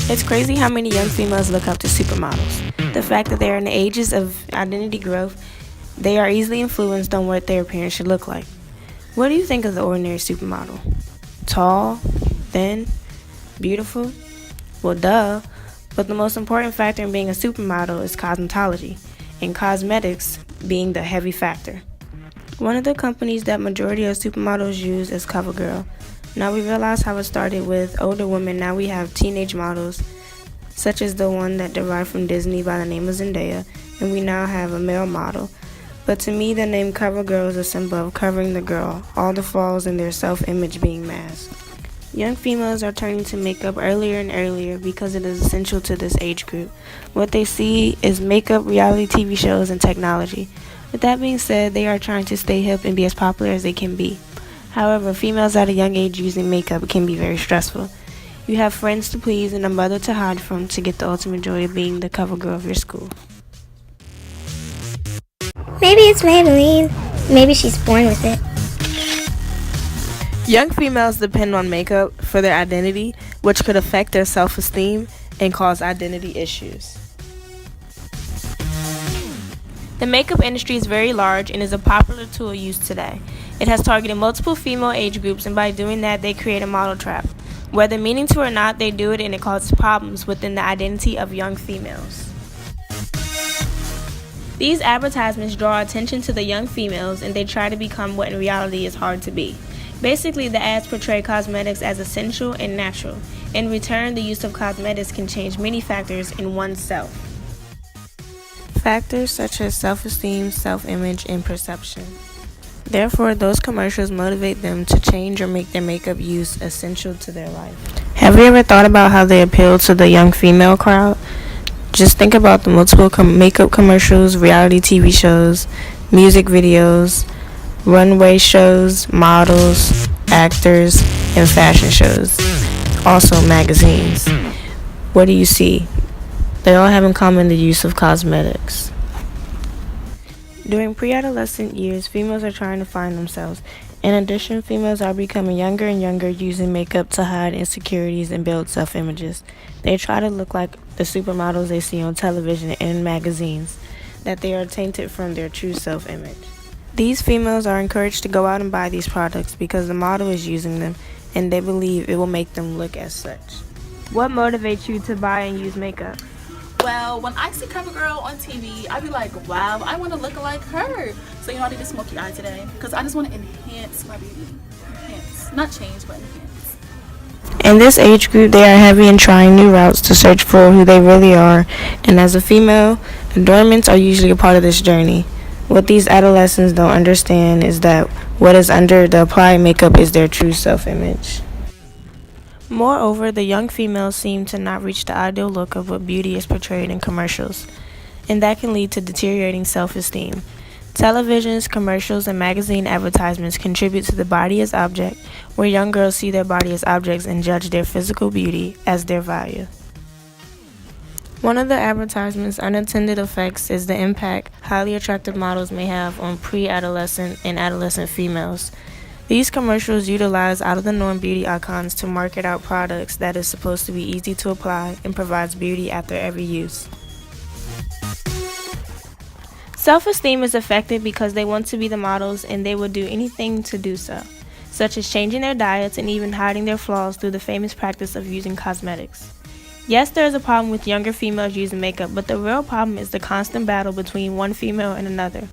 It's crazy how many young females look up to supermodels. The fact that they are in the ages of identity growth, they are easily influenced on what their appearance should look like. What do you think of the ordinary supermodel? Tall? Thin? Beautiful? Well, duh. But the most important factor in being a supermodel is cosmetology, and cosmetics being the heavy factor. One of the companies that majority of supermodels use is CoverGirl. Now we realize how it started with older women. Now we have teenage models, such as the one that derived from Disney by the name of Zendaya, and we now have a male model. But to me, the name CoverGirl is a symbol of covering the girl, all the flaws in their self-image being masked. Young females are turning to makeup earlier and earlier because it is essential to this age group. What they see is makeup, reality TV shows, and technology. With that being said, they are trying to stay hip and be as popular as they can be. However, females at a young age using makeup can be very stressful. You have friends to please and a mother to hide from to get the ultimate joy of being the cover girl of your school. Maybe it's Maybelline. Maybe she's born with it. Young females depend on makeup for their identity, which could affect their self-esteem and cause identity issues. The makeup industry is very large and is a popular tool used today. It has targeted multiple female age groups, and by doing that, they create a model trap. Whether meaning to or not, they do it, and it causes problems within the identity of young females. These advertisements draw attention to the young females, and they try to become what in reality is hard to be. Basically, the ads portray cosmetics as essential and natural. In return, the use of cosmetics can change many factors in oneself. Factors such as self-esteem, self-image, and perception. Therefore, those commercials motivate them to change or make their makeup use essential to their life. Have you ever thought about how they appeal to the young female crowd? Just think about the multiple makeup commercials, reality TV shows, music videos, runway shows, models, actors, and fashion shows. Also magazines. What do you see? They all have in common the use of cosmetics. During pre-adolescent years, females are trying to find themselves. In addition, females are becoming younger and younger using makeup to hide insecurities and build self-images. They try to look like the supermodels they see on television and in magazines, that they are tainted from their true self-image. These females are encouraged to go out and buy these products because the model is using them and they believe it will make them look as such. What motivates you to buy and use makeup? Well, when I see CoverGirl on TV, I be like, wow, I want to look like her. So, I did a smoky eye today because I just want to enhance my beauty. Enhance. Not change, but enhance. In this age group, they are heavy in trying new routes to search for who they really are. And as a female, adornments are usually a part of this journey. What these adolescents don't understand is that what is under the applied makeup is their true self-image. Moreover, the young females seem to not reach the ideal look of what beauty is portrayed in commercials, and that can lead to deteriorating self-esteem. Televisions, commercials, and magazine advertisements contribute to the body as object, where young girls see their body as objects and judge their physical beauty as their value. One of the advertisement's unintended effects is the impact highly attractive models may have on pre-adolescent and adolescent females. These commercials utilize out-of-the-norm beauty icons to market out products that is supposed to be easy to apply and provides beauty after every use. Self-esteem is affected because they want to be the models and they will do anything to do so, such as changing their diets and even hiding their flaws through the famous practice of using cosmetics. Yes, there is a problem with younger females using makeup, but the real problem is the constant battle between one female and another.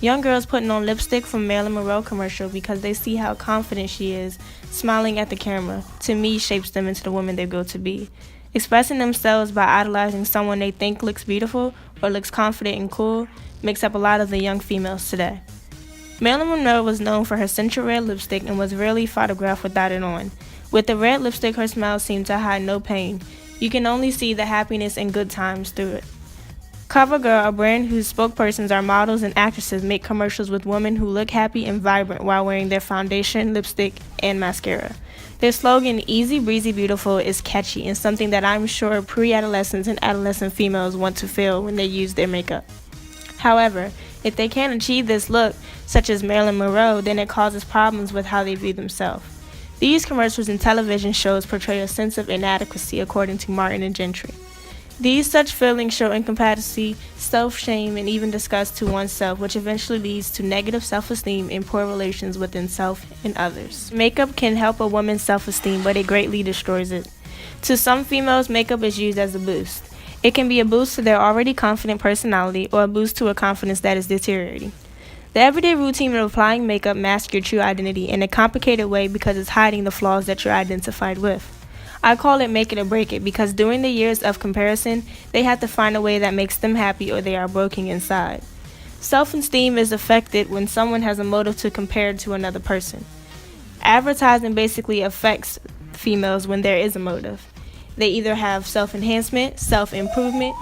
Young girls putting on lipstick from Marilyn Monroe commercial because they see how confident she is, smiling at the camera, to me shapes them into the woman they go to be. Expressing themselves by idolizing someone they think looks beautiful or looks confident and cool makes up a lot of the young females today. Marilyn Monroe was known for her Central Red lipstick and was rarely photographed without it on. With the red lipstick, her smile seemed to hide no pain. You can only see the happiness and good times through it. CoverGirl, a brand whose spokespersons are models and actresses, make commercials with women who look happy and vibrant while wearing their foundation, lipstick, and mascara. Their slogan, Easy Breezy Beautiful, is catchy and something that I'm sure pre-adolescents and adolescent females want to feel when they use their makeup. However, if they can't achieve this look, such as Marilyn Monroe, then it causes problems with how they view themselves. These commercials and television shows portray a sense of inadequacy, according to Martin and Gentry. These such feelings show incapacity, self-shame, and even disgust to oneself, which eventually leads to negative self-esteem and poor relations within self and others. Makeup can help a woman's self-esteem, but it greatly destroys it. To some females, makeup is used as a boost. It can be a boost to their already confident personality or a boost to a confidence that is deteriorating. The everyday routine of applying makeup masks your true identity in a complicated way because it's hiding the flaws that you're identified with. I call it make it or break it because during the years of comparison, they have to find a way that makes them happy or they are broken inside. Self-esteem is affected when someone has a motive to compare to another person. Advertising basically affects females when there is a motive. They either have self-enhancement, self-improvement,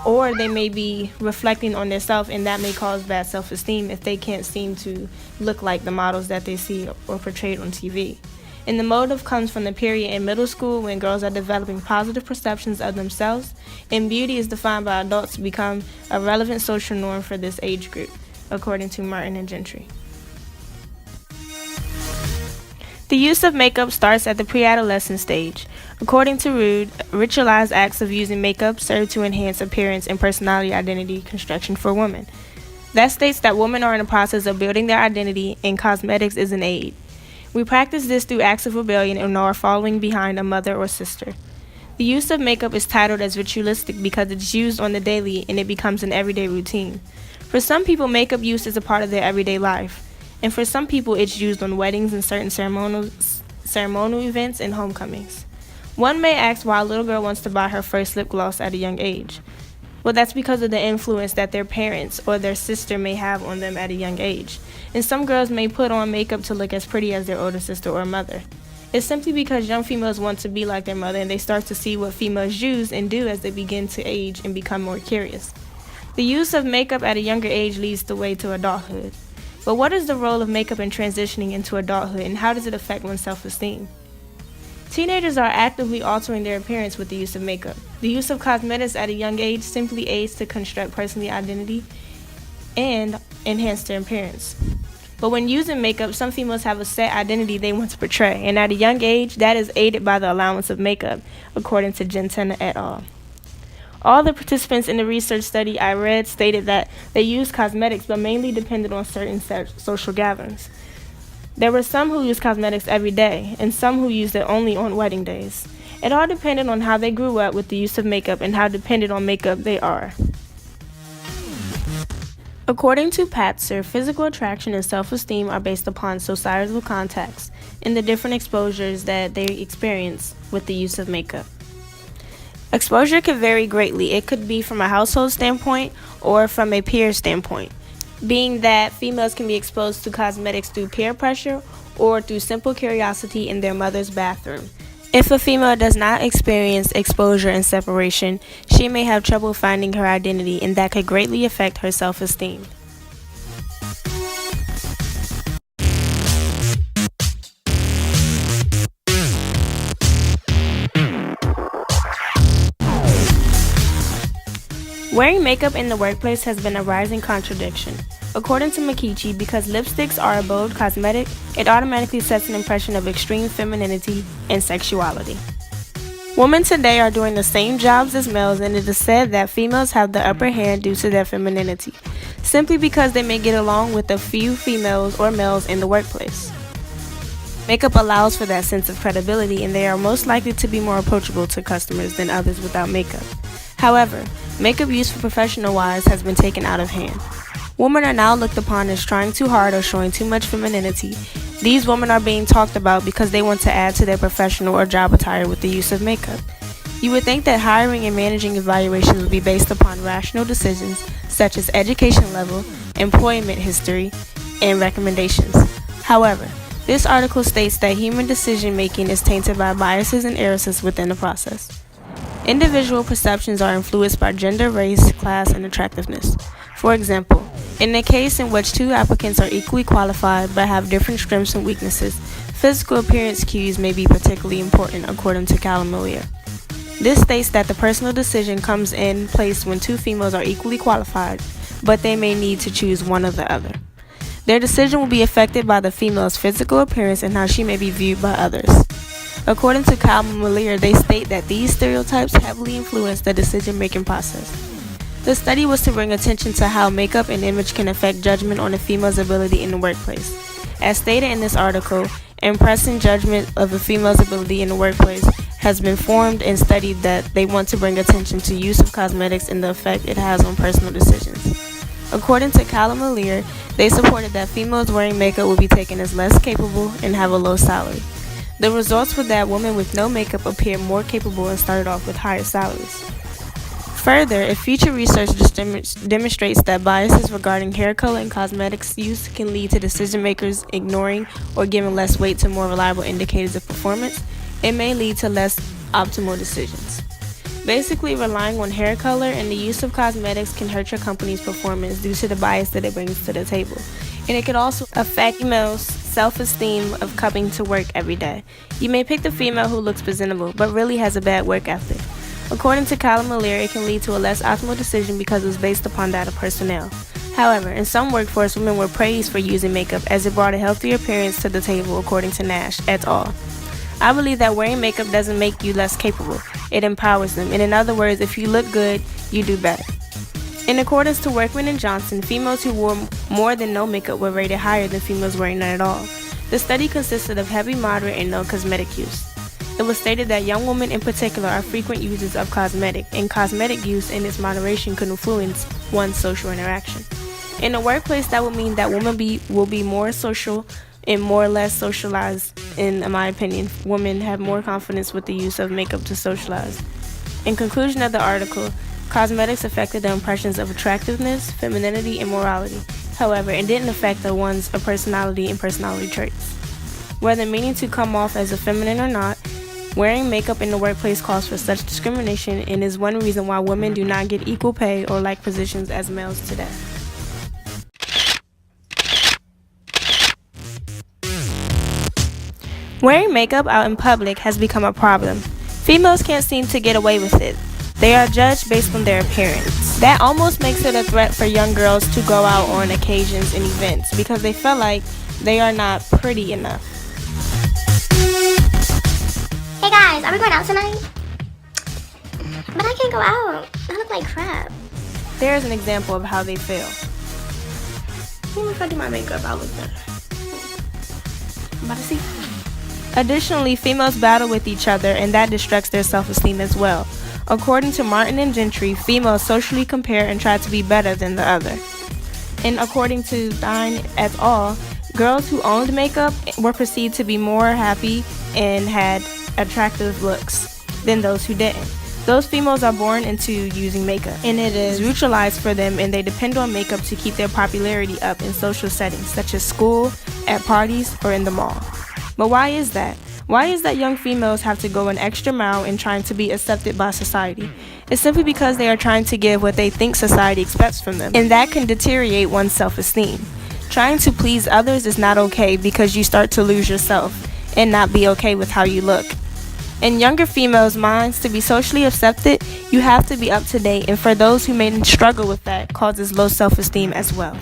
or they may be reflecting on themselves, and that may cause bad self-esteem if they can't seem to look like the models that they see or portrayed on TV. And the motive comes from the period in middle school when girls are developing positive perceptions of themselves, and beauty is defined by adults to become a relevant social norm for this age group, according to Martin and Gentry. The use of makeup starts at the pre-adolescent stage. According to Rude, ritualized acts of using makeup serve to enhance appearance and personality identity construction for women. That states that women are in the process of building their identity, and cosmetics is an aid. We practice this through acts of rebellion and are following behind a mother or sister. The use of makeup is titled as ritualistic because it's used on the daily and it becomes an everyday routine. For some people, makeup use is a part of their everyday life, and for some people, it's used on weddings and certain ceremonial events and homecomings. One may ask why a little girl wants to buy her first lip gloss at a young age. Well, that's because of the influence that their parents or their sister may have on them at a young age. And some girls may put on makeup to look as pretty as their older sister or mother. It's simply because young females want to be like their mother, and they start to see what females use and do as they begin to age and become more curious. The use of makeup at a younger age leads the way to adulthood. But what is the role of makeup in transitioning into adulthood, and how does it affect one's self-esteem? Teenagers are actively altering their appearance with the use of makeup. The use of cosmetics at a young age simply aids to construct personal identity and enhance their appearance. But when using makeup, some females have a set identity they want to portray, and at a young age, that is aided by the allowance of makeup, according to Gentena et al. All the participants in the research study I read stated that they used cosmetics but mainly depended on certain social gatherings. There were some who used cosmetics every day, and some who used it only on wedding days. It all depended on how they grew up with the use of makeup and how dependent on makeup they are. According to Patzer, physical attraction and self-esteem are based upon societal contexts and the different exposures that they experience with the use of makeup. Exposure could vary greatly. It could be from a household standpoint or from a peer standpoint, being that females can be exposed to cosmetics through peer pressure or through simple curiosity in their mother's bathroom. If a female does not experience exposure and separation, she may have trouble finding her identity, and that could greatly affect her self-esteem. Wearing makeup in the workplace has been a rising contradiction. According to Mikichi, because lipsticks are a bold cosmetic, it automatically sets an impression of extreme femininity and sexuality. Women today are doing the same jobs as males, and it is said that females have the upper hand due to their femininity, simply because they may get along with a few females or males in the workplace. Makeup allows for that sense of credibility, and they are most likely to be more approachable to customers than others without makeup. However, makeup used for professional wise has been taken out of hand. Women are now looked upon as trying too hard or showing too much femininity. These women are being talked about because they want to add to their professional or job attire with the use of makeup. You would think that hiring and managing evaluations would be based upon rational decisions such as education level, employment history, and recommendations. However, this article states that human decision making is tainted by biases and errors within the process. Individual perceptions are influenced by gender, race, class, and attractiveness. For example, in a case in which two applicants are equally qualified but have different strengths and weaknesses, physical appearance cues may be particularly important, according to Calamilier. This states that the personal decision comes in place when two females are equally qualified, but they may need to choose one or the other. Their decision will be affected by the female's physical appearance and how she may be viewed by others. According to Kyle Malier, they state that these stereotypes heavily influence the decision-making process. The study was to bring attention to how makeup and image can affect judgment on a female's ability in the workplace. As stated in this article, impressing judgment of a female's ability in the workplace has been formed and studied that they want to bring attention to use of cosmetics and the effect it has on personal decisions. According to Kyle Malier, they supported that females wearing makeup will be taken as less capable and have a low salary. The results were that women with no makeup appear more capable and started off with higher salaries. Further, if future research demonstrates that biases regarding hair color and cosmetics use can lead to decision makers ignoring or giving less weight to more reliable indicators of performance, it may lead to less optimal decisions. Basically, relying on hair color and the use of cosmetics can hurt your company's performance due to the bias that it brings to the table. And it could also affect females' self-esteem of coming to work every day. You may pick the female who looks presentable, but really has a bad work ethic. According to Kyle Malier, it can lead to a less optimal decision because it was based upon that of personnel. However, in some workforce, women were praised for using makeup as it brought a healthier appearance to the table, according to Nash et al. I believe that wearing makeup doesn't make you less capable. It empowers them. And in other words, if you look good, you do better. In accordance to Workman and Johnson, females who wore more than no makeup were rated higher than females wearing none at all. The study consisted of heavy, moderate, and no cosmetic use. It was stated that young women in particular are frequent users of cosmetic, and cosmetic use and its moderation could influence one's social interaction. In the workplace, that would mean that women will be more social and more or less socialized. In my opinion, women have more confidence with the use of makeup to socialize. In conclusion of the article, cosmetics affected the impressions of attractiveness, femininity, and morality. However, it didn't affect the one's personality and personality traits. Whether meaning to come off as feminine or not, wearing makeup in the workplace calls for such discrimination and is one reason why women do not get equal pay or like positions as males today. Wearing makeup out in public has become a problem. Females can't seem to get away with it. They are judged based on their appearance. That almost makes it a threat for young girls to go out on occasions and events because they feel like they are not pretty enough. Hey guys, are we going out tonight? But I can't go out. I look like crap. There is an example of how they feel. Even if I do my makeup, I'll look better. I'm about to see. Additionally, females battle with each other and that destructs their self-esteem as well. According to Martin and Gentry, females socially compare and try to be better than the other. And according to Dine et al., girls who owned makeup were perceived to be more happy and had attractive looks than those who didn't. Those females are born into using makeup, and it is neutralized for them, and they depend on makeup to keep their popularity up in social settings, such as school, at parties, or in the mall. But why is that? Why is that young females have to go an extra mile in trying to be accepted by society? It's simply because they are trying to give what they think society expects from them, and that can deteriorate one's self-esteem. Trying to please others is not okay because you start to lose yourself and not be okay with how you look. In younger females' minds, to be socially accepted, you have to be up to date, and for those who may struggle with that, causes low self-esteem as well.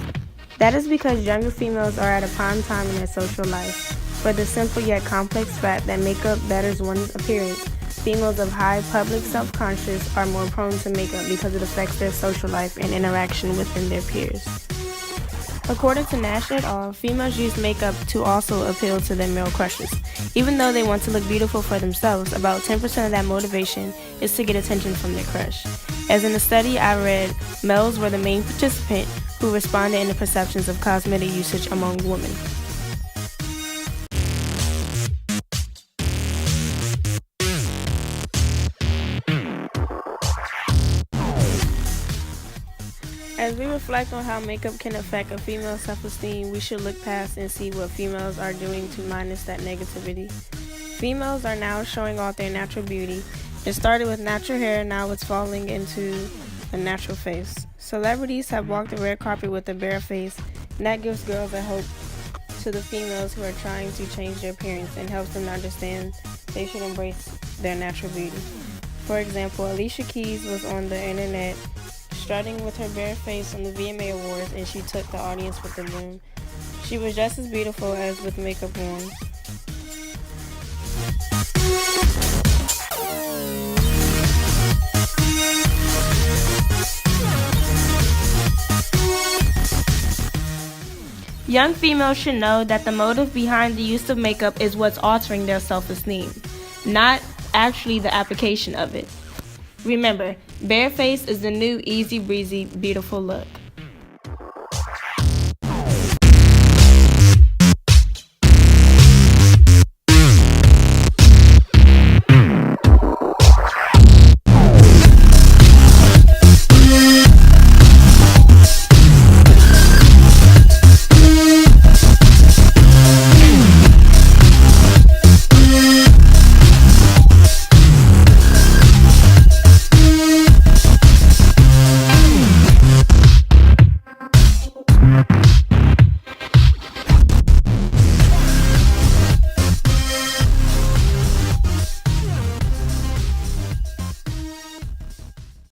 That is because younger females are at a prime time in their social life. For the simple yet complex fact that makeup betters one's appearance, females of high public self-conscious are more prone to makeup because it affects their social life and interaction within their peers. According to Nash et al., females use makeup to also appeal to their male crushes. Even though they want to look beautiful for themselves, about 10% of that motivation is to get attention from their crush. As in the study I read, males were the main participant who responded in the perceptions of cosmetic usage among women. As we reflect on how makeup can affect a female's self-esteem, we should look past and see what females are doing to minus that negativity. Females are now showing off their natural beauty. It started with natural hair, now it's falling into a natural face. Celebrities have walked the red carpet with a bare face, and that gives girls a hope to the females who are trying to change their appearance and helps them to understand they should embrace their natural beauty. For example, Alicia Keys was on the internet strutting with her bare face on the VMA Awards, and she took the audience with the boom. She was just as beautiful as with makeup on. Young females should know that the motive behind the use of makeup is what's altering their self-esteem, not actually the application of it. Remember, bareface is the new easy breezy beautiful look.